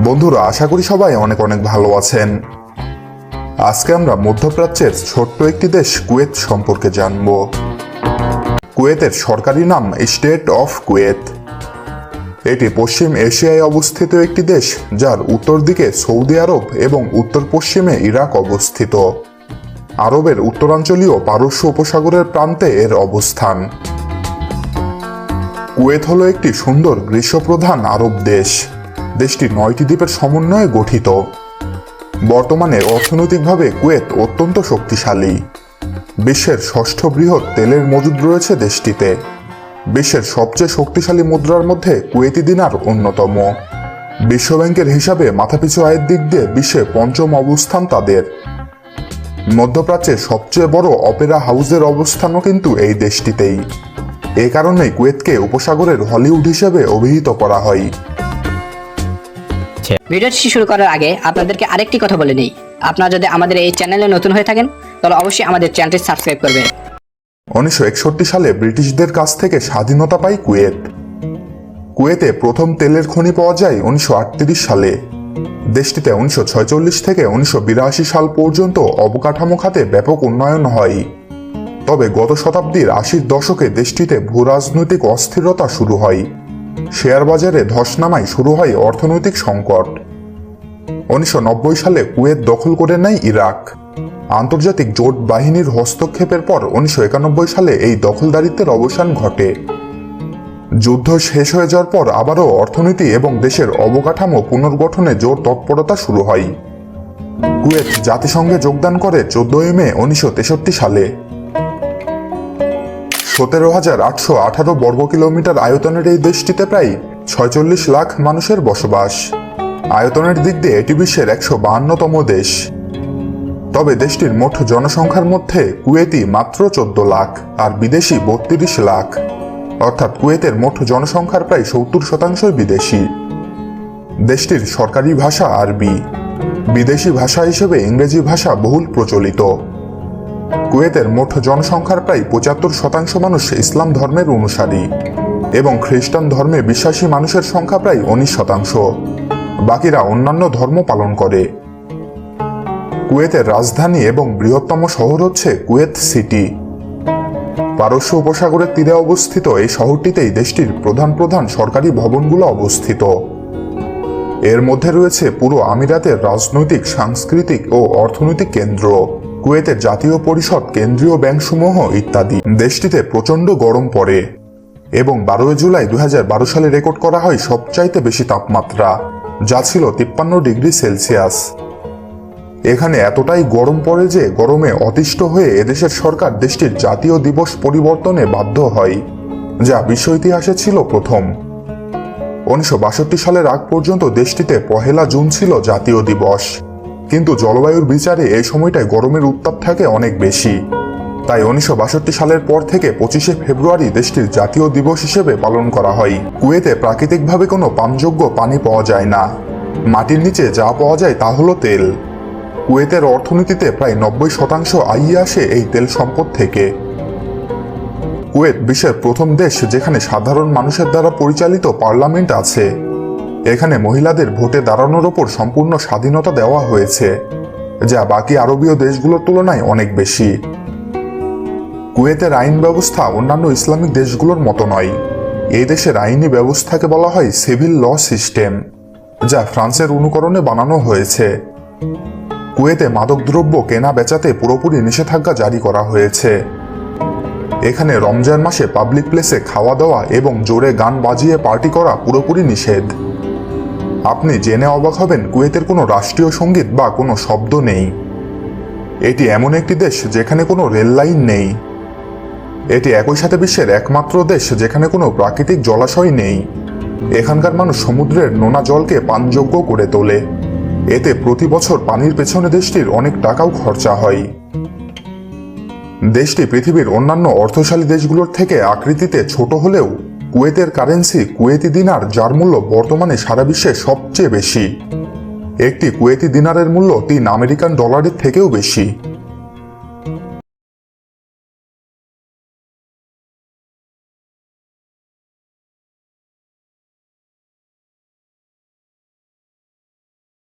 বন্ধুরা, আশা করি সবাই অনেক অনেক ভালো আছেন। আজকে আমরা মধ্যপ্রাচ্যের ছোট্ট একটি দেশ কুয়েত সম্পর্কে জানব। কুয়েতের সরকারি নাম স্টেট অফ কুয়েত। এটি পশ্চিম এশিয়ায় অবস্থিত একটি দেশ, যার উত্তর দিকে সৌদি আরব এবং উত্তর পশ্চিমে ইরাক অবস্থিত। আরবের উত্তরাঞ্চলীয় পারস্য উপসাগরের প্রান্তে এর অবস্থান। কুয়েত হলো একটি সুন্দর গ্রীষ্মপ্রধান আরব দেশ। দেশটি 9টি দ্বীপের সমন্বয়ে গঠিত। বর্তমানে অর্থনৈতিকভাবে কুয়েত অত্যন্ত শক্তিশালী। বিশ্বের ষষ্ঠ বৃহৎ তেলের মজুদ রয়েছে দেশটিতে। বিশ্বের সবচেয়ে শক্তিশালী মুদ্রার মধ্যে কুয়েতি দিনার অন্যতম। বিশ্বব্যাংকের হিসাবে মাথাপিছু আয়ের দিক দিয়ে বিশ্বে পঞ্চম অবস্থান তাদের। মধ্যপ্রাচ্যের সবচেয়ে বড় অপেরা হাউসের অবস্থানও কিন্তু এই দেশটিতেই। এ কারণেই কুয়েতকে উপসাগরের হলিউড হিসেবে অভিহিত করা হয়। ভিডিওটি শুরু করার আগে আপনাদেরকে আরেকটি কথা বলে নেই, আপনারা যদি আমাদের এই চ্যানেলে নতুন হয়ে থাকেন তাহলে অবশ্যই আমাদের চ্যানেলটি সাবস্ক্রাইব করবেন। 1961 সালে ব্রিটিশদের কাছ থেকে স্বাধীনতা পায় কুয়েত। কুয়েতে প্রথম তেলের খনি পাওয়া যায় 1938 সালে। দেশটিতে 1946 থেকে 1982 সাল পর্যন্ত অবকাঠামো খাতে ব্যাপক উন্নয়ন হয়। তবে গত শতাব্দীর 80-র দশকে দেশটিতে ভূরাজনৈতিক অস্থিরতা শুরু হয়। শেয়ার বাজারে ধস নামায় শুরু হয় অর্থনৈতিক সংকট। 1990 সালে কুয়েত দখল করে নেয় ইরাক। আন্তর্জাতিক জোট বাহিনীর হস্তক্ষেপের পর 1991 সালে এই দখলদারিত্বের অবসান ঘটে। যুদ্ধ শেষ হয়ে যাওয়ার পর আবারও অর্থনীতি এবং দেশের অবকাঠামো পুনর্গঠনে জোর তৎপরতা শুরু হয়। কুয়েত জাতিসংঘে যোগদান করে 14 মে 1963 সালে। 17,818 বর্গ কিলোমিটার আয়তনের এই দেশটিতে প্রায় 46 লাখ মানুষের বসবাস। আয়তনের দিক দিয়ে এটি বিশ্বের 152তম দেশ। তবে দেশটির মোট জনসংখ্যার মধ্যে কুয়েতি মাত্র 14 লাখ আর বিদেশি 32 লাখ, অর্থাৎ কুয়েতের মোট জনসংখ্যার প্রায় 70% বিদেশি। দেশটির সরকারি ভাষা আরবি। বিদেশি ভাষা হিসেবে ইংরেজি ভাষা বহুল প্রচলিত। কুয়েতের মোট জনসংখ্যার প্রায় 75% মানুষ ইসলাম ধর্মের অনুসারী এবং খ্রিস্টান ধর্মে বিশ্বাসী মানুষের সংখ্যা প্রায় 19%। বাকিরা অন্যান্য ধর্ম পালন করে। কুয়েতের রাজধানী এবং বৃহত্তম শহর হচ্ছে কুয়েত সিটি। পারস্য উপসাগরের তীরে অবস্থিত এই শহরটিতেই দেশটির প্রধান প্রধান সরকারি ভবনগুলো অবস্থিত। এর মধ্যে রয়েছে পুরো আমিরাতের রাজনৈতিক, সাংস্কৃতিক ও অর্থনৈতিক কেন্দ্র, কুয়েতের জাতীয় পরিষদ, কেন্দ্রীয় ব্যাংকসমূহ ইত্যাদি। দেশটিতে প্রচণ্ড গরম পড়ে এবং 12 জুলাই 2012 সালে রেকর্ড করা হয় সবচাইতে বেশি তাপমাত্রা, যা ছিল 53 ডিগ্রি সেলসিয়াস। এখানে এতটাই গরম পড়ে যে গরমে অতিষ্ঠ হয়ে এদেশের সরকার দেশটির জাতীয় দিবস পরিবর্তনে বাধ্য হয়, যা বিশ্ব ইতিহাসে ছিল প্রথম। 1962 সালের আগ পর্যন্ত দেশটিতে 1 জুন ছিল জাতীয় দিবস, কিন্তু জলবায়ুর বিচারে এই সময়টায় গরমের উত্তাপ থাকে অনেক বেশি। তাই 1962 সালের পর থেকে 25শে ফেব্রুয়ারি দেশটির জাতীয় দিবস হিসেবে পালন করা হয়। কুয়েতে প্রাকৃতিকভাবে কোনো পানযোগ্য পানি পাওয়া যায় না। মাটির নিচে যা পাওয়া যায় তা হলো তেল। কুয়েতের অর্থনীতিতে প্রায় 90% আয় আসে এই তেল সম্পদ থেকে। কুয়েত বিশ্বের প্রথম দেশ যেখানে সাধারণ মানুষের দ্বারা পরিচালিত পার্লামেন্ট আছে। এখানে মহিলাদের ভোটে দাঁড়ানোর ওপর সম্পূর্ণ স্বাধীনতা দেওয়া হয়েছে, যা বাকি আরবীয় দেশগুলোর তুলনায় অনেক বেশি। কুয়েতের আইন ব্যবস্থা অন্যান্য ইসলামিক দেশগুলোর মতো নয়। এই দেশের আইনি ব্যবস্থাকে বলা হয় সিভিল ল সিস্টেম, যা ফ্রান্সের অনুকরণে বানানো হয়েছে। কুয়েতে মাদকদ্রব্য কেনা বেচাতে পুরোপুরি নিষেধাজ্ঞা জারি করা হয়েছে। এখানে রমজান মাসে পাবলিক প্লেসে খাওয়া দাওয়া এবং জোরে গান বাজিয়ে পার্টি করা পুরোপুরি নিষেধ। আপনি জেনে অবাক হবেন, কুয়েতের কোনো রাষ্ট্রীয় সঙ্গীত বা কোনো শব্দ নেই। এটি এমন একটি দেশ যেখানে কোনো রেল লাইন নেই। এটি একই সাথে বিশ্বের একমাত্র দেশ যেখানে কোনো প্রাকৃতিক জলাশয় নেই। এখানকার মানুষ সমুদ্রের নোনা জলকে পানযোগ্য করে তোলে। এতে প্রতি বছর পানির পেছনে দেশটির অনেক টাকাও খরচা হয়। দেশটি পৃথিবীর অন্যান্য অর্থশালী দেশগুলোর থেকে আকৃতিতে ছোট হলেও কুয়েতের কারেন্সি কুয়েতি দিনার, যার মূল্য বর্তমানে সারা বিশ্বে সবচেয়ে বেশি। একটি কুয়েতি দিনারের মূল্য 3 আমেরিকান ডলারের থেকেও বেশি।